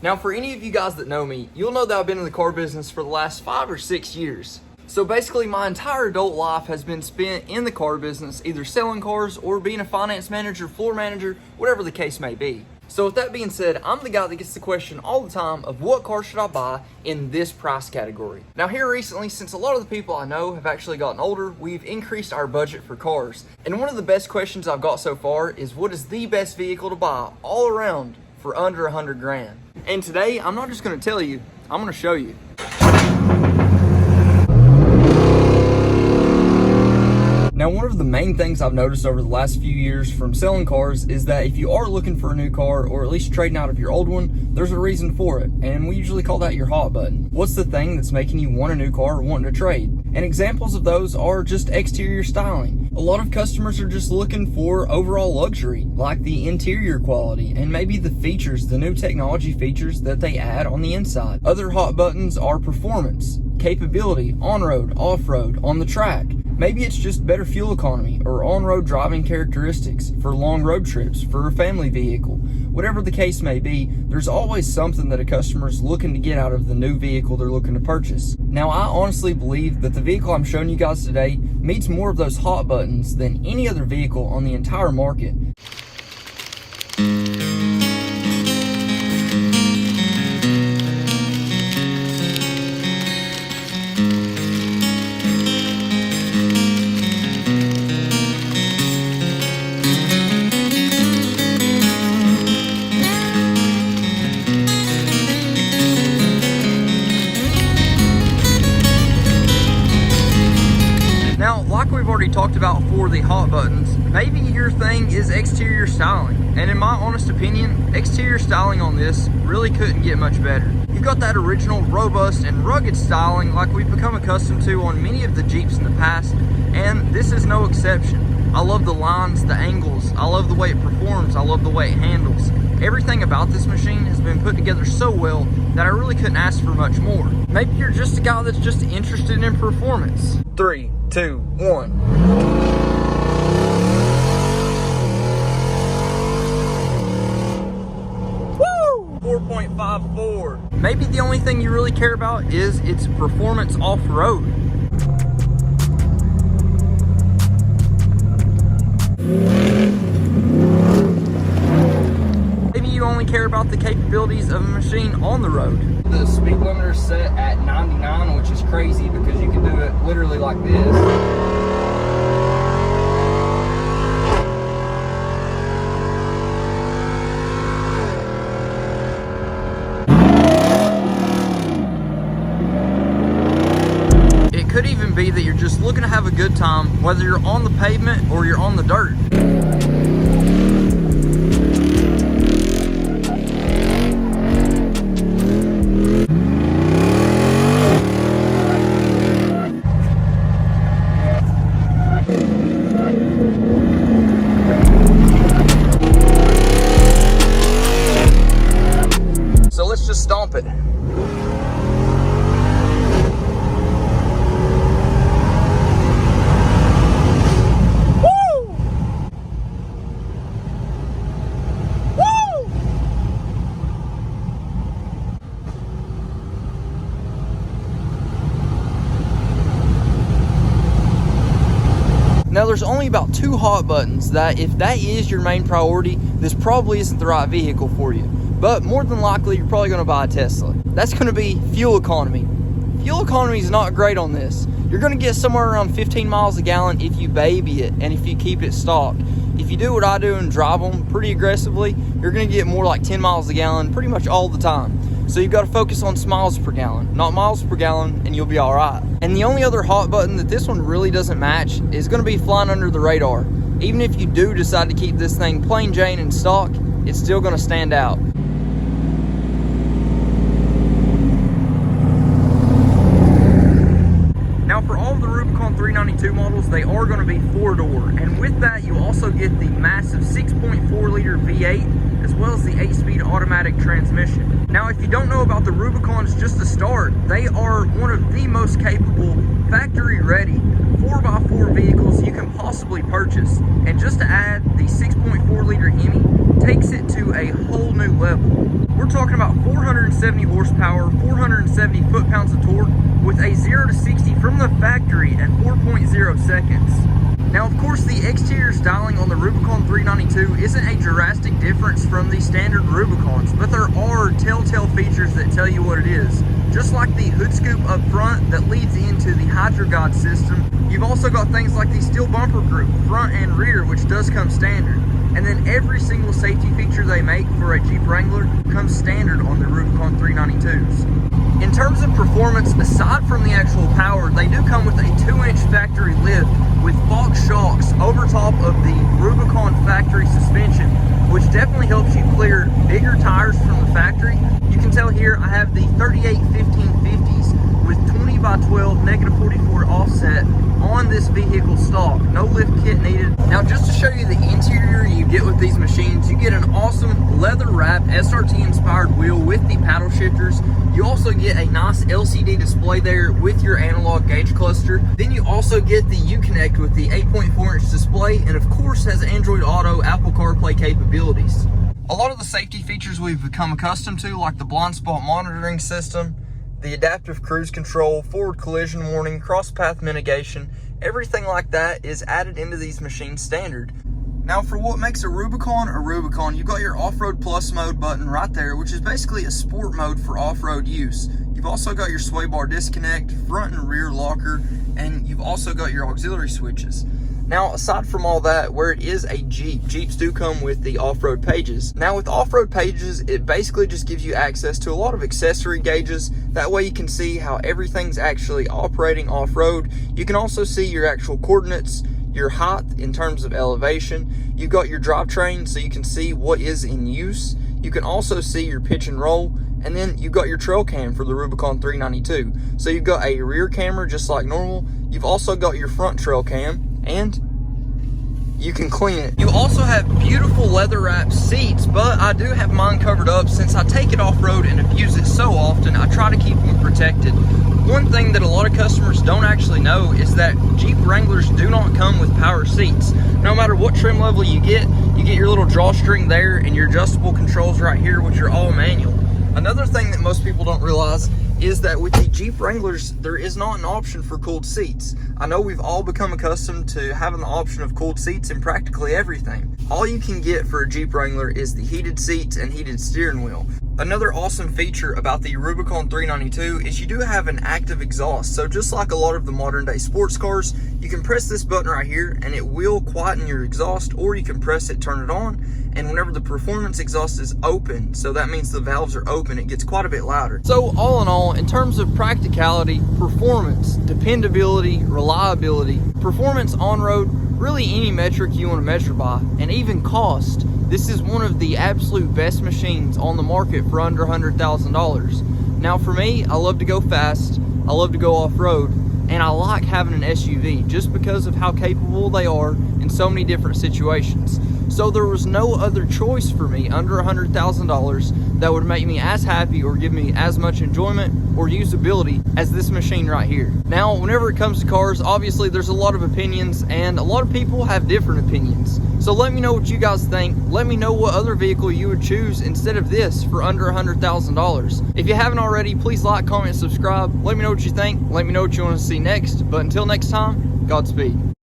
Now, for any of you guys that know me, you'll know that I've been in the car business for the last 5 or 6 years. So basically, my entire adult life has been spent in the car business, either selling cars or being a finance manager, floor manager, whatever the case may be. So with that being said, I'm the guy that gets the question all the time of what car should I buy in this price category. Now here recently, since a lot of the people I know have actually gotten older, we've increased our budget for cars. And one of the best questions I've got so far is, what is the best vehicle to buy all around for under 100 grand? And today, I'm not just gonna tell you, I'm gonna show you. Now, one of the main things I've noticed over the last few years from selling cars is that if you are looking for a new car, or at least trading out of your old one, there's a reason for it, and we usually call that your hot button. What's the thing that's making you want a new car or wanting to trade? And examples of those are just exterior styling. A lot of customers are just looking for overall luxury, like the interior quality, and maybe the features, the new technology features that they add on the inside. Other hot buttons are performance, capability, on-road, off-road, on the track. Maybe it's just better fuel economy or on-road driving characteristics for long road trips, for a family vehicle. Whatever the case may be, there's always something that a customer is looking to get out of the new vehicle they're looking to purchase. Now, I honestly believe that the vehicle I'm showing you guys today meets more of those hot buttons than any other vehicle on the entire market. Like we've already talked about for the hot buttons, maybe your thing is exterior styling. And in my honest opinion, exterior styling on this really couldn't get much better. You've got that original, robust, and rugged styling like we've become accustomed to on many of the Jeeps in the past, and this is no exception. I love the lines, the angles, I love the way it performs, I love the way it handles. Everything about this machine has been put together so well that I really couldn't ask for much more. Maybe you're just a guy that's just interested in performance. 3, 2, 1. Woo! 4.54. Maybe the only thing you really care about is its performance off-road. Maybe you only care about the capabilities of a machine on the road. The speed limiter is set at 99, which is crazy because you can do it literally like this. It could even be that you're just looking to have a good time, whether you're on the pavement or you're on the dirt. So let's just stomp it. Now, there's only about 2 hot buttons that, if that is your main priority, this probably isn't the right vehicle for you. But more than likely, you're probably going to buy a Tesla. That's going to be fuel economy. Fuel economy is not great on this. You're going to get somewhere around 15 miles a gallon if you baby it and if you keep it stocked. If you do what I do and drive them pretty aggressively, you're going to get more like 10 miles a gallon pretty much all the time. So you've got to focus on miles per gallon, not miles per gallon, and you'll be all right. And the only other hot button that this one really doesn't match is going to be flying under the radar. Even if you do decide to keep this thing plain Jane in stock, it's still going to stand out. Now, for all of the Rubicon 392 models, they are going to be 4-door, and with that you also get the massive 6.4 liter V8 as well as the 8-speed automatic transmission. Now, if you don't know about the Rubicons just to start, they are one of the most capable, factory-ready 4x4 vehicles you can possibly purchase. And just to add, the 6.4 liter Hemi takes it to a whole new level. We're talking about 470 horsepower, 470 foot-pounds of torque with a 0 to 60 from the factory at 4.0 seconds. Now, of course, the exterior styling on the Rubicon 392 isn't a drastic difference from the standard Rubicons, but there are telltale features that tell you what it is. Just like the hood scoop up front that leads into the Hydro Guide system, you've also got things like the steel bumper group, front and rear, which does come standard. And then every single safety feature they make for a Jeep Wrangler comes standard on the Rubicon 392s. In terms of performance, aside from the actual power, they do come with a 2-inch factory lift with Fox shocks over top of the Rubicon factory suspension, which definitely helps you clear bigger tires from the factory. You can tell here I have the 38-1550s with 20x12 -44 offset on this vehicle stock. No lift kit needed. Now, just to show you the interior you get with these machines, you get an awesome leather wrap SRT inspired wheel with the paddle shifters. You also get a nice LCD display there with your analog gauge cluster. Then you also get the Uconnect with the 8.4-inch display, and of course has Android Auto, Apple CarPlay capabilities. A lot of the safety features we've become accustomed to, like the blind spot monitoring system, the adaptive cruise control, forward collision warning, cross path mitigation, everything like that is added into these machines standard. Now, for what makes a Rubicon, you've got your off-road plus mode button right there, which is basically a sport mode for off-road use. You've also got your sway bar disconnect, front and rear locker, and you've also got your auxiliary switches. Now, aside from all that, where it is a Jeep, Jeeps do come with the off-road pages. Now, with off-road pages, it basically just gives you access to a lot of accessory gauges. That way you can see how everything's actually operating off-road. You can also see your actual coordinates, your height in terms of elevation. You've got your drivetrain, so you can see what is in use. You can also see your pitch and roll. And then you've got your trail cam for the Rubicon 392. So you've got a rear camera just like normal. You've also got your front trail cam, and you can clean it. You also have beautiful leather wrapped seats, but I do have mine covered up since I take it off-road and abuse it so often. I try to keep them protected. One thing that a lot of customers don't actually know is that Jeep Wranglers do not come with power seats. No matter what trim level you get your little drawstring there and your adjustable controls right here, which are all manual. Another thing that most people don't realize is that with the Jeep Wranglers, there is not an option for cooled seats. I know we've all become accustomed to having the option of cooled seats in practically everything. All you can get for a Jeep Wrangler is the heated seats and heated steering wheel. Another awesome feature about the Rubicon 392 is you do have an active exhaust. So just like a lot of the modern day sports cars, you can press this button right here and it will quieten your exhaust, or you can press it, turn it on, and whenever the performance exhaust is open, so that means the valves are open, it gets quite a bit louder. So all in all, in terms of practicality, performance, dependability, reliability, performance on road, really any metric you want to measure by, and even cost, this is one of the absolute best machines on the market for under $100,000. Now for me, I love to go fast, I love to go off-road, and I like having an SUV just because of how capable they are in so many different situations. So there was no other choice for me under $100,000 that would make me as happy or give me as much enjoyment or usability as this machine right here. Now, whenever it comes to cars, obviously there's a lot of opinions and a lot of people have different opinions. So let me know what you guys think. Let me know what other vehicle you would choose instead of this for under $100,000. If you haven't already, please like, comment, subscribe. Let me know what you think. Let me know what you want to see next. But until next time, Godspeed.